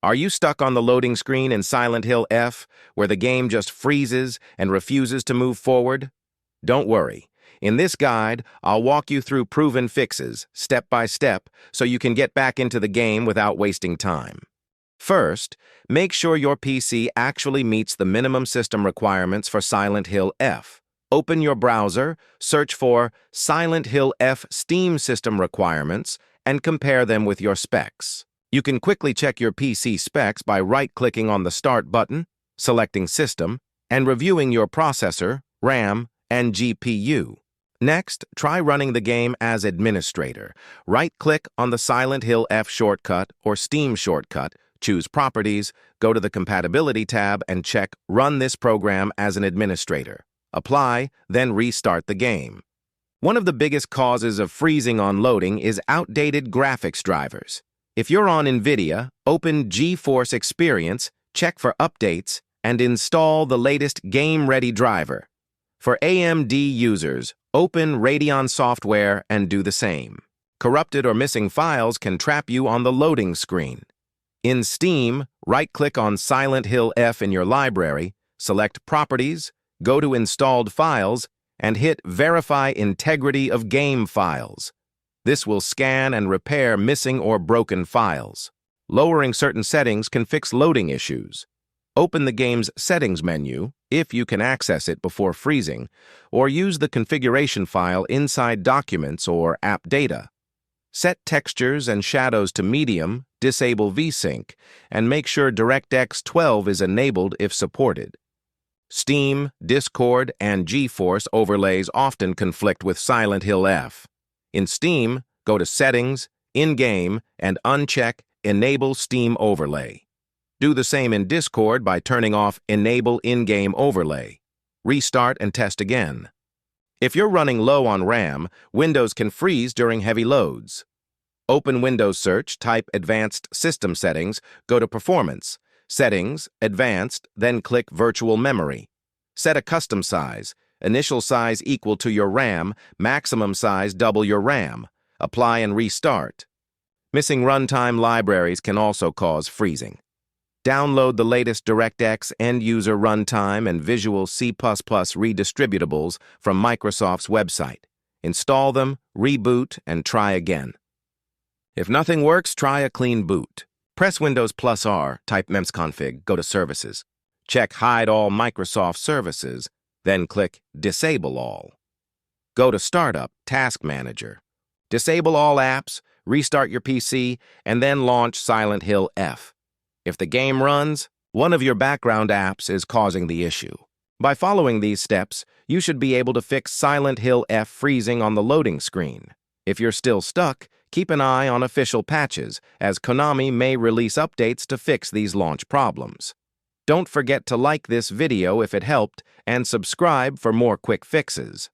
Are you stuck on the loading screen in Silent Hill F, where the game just freezes and refuses to move forward? Don't worry. In this guide, I'll walk you through proven fixes, step by step, so you can get back into the game without wasting time. First, make sure your PC actually meets the minimum system requirements for Silent Hill F. Open your browser, search for Silent Hill F Steam system requirements, and compare them with your specs. You can quickly check your PC specs by right-clicking on the Start button, selecting System, and reviewing your processor, RAM, and GPU. Next, try running the game as administrator. Right-click on the Silent Hill F shortcut or Steam shortcut, choose Properties, go to the Compatibility tab, and check Run this program as an administrator. Apply, then restart the game. One of the biggest causes of freezing on loading is outdated graphics drivers. If you're on NVIDIA, open GeForce Experience, check for updates, and install the latest game-ready driver. For AMD users, open Radeon software and do the same. Corrupted or missing files can trap you on the loading screen. In Steam, right-click on Silent Hill F in your library, select Properties, go to Installed Files, and hit Verify Integrity of Game Files. This will scan and repair missing or broken files. Lowering certain settings can fix loading issues. Open the game's Settings menu, if you can access it before freezing, or use the configuration file inside Documents or App Data. Set textures and shadows to medium, disable VSync, and make sure DirectX 12 is enabled if supported. Steam, Discord, and GeForce overlays often conflict with Silent Hill F. In Steam, go to Settings, In-Game, and uncheck Enable Steam Overlay. Do the same in Discord by turning off Enable In-Game Overlay. Restart and test again. If you're running low on RAM, Windows can freeze during heavy loads. Open Windows Search, type Advanced System Settings, go to Performance, Settings, Advanced, then click Virtual Memory. Set a custom size, initial size equal to your RAM, maximum size double your RAM. Apply and restart. Missing runtime libraries can also cause freezing. Download the latest DirectX end-user runtime and Visual C++ redistributables from Microsoft's website. Install them, reboot, and try again. If nothing works, try a clean boot. Press Windows +R, type memsconfig, go to Services. Check Hide All Microsoft Services, then click Disable All. Go to Startup, Task Manager. Disable all apps, restart your PC, and then launch Silent Hill F. If the game runs, one of your background apps is causing the issue. By following these steps, you should be able to fix Silent Hill F freezing on the loading screen. If you're still stuck, keep an eye on official patches, as Konami may release updates to fix these launch problems. Don't forget to like this video if it helped and subscribe for more quick fixes.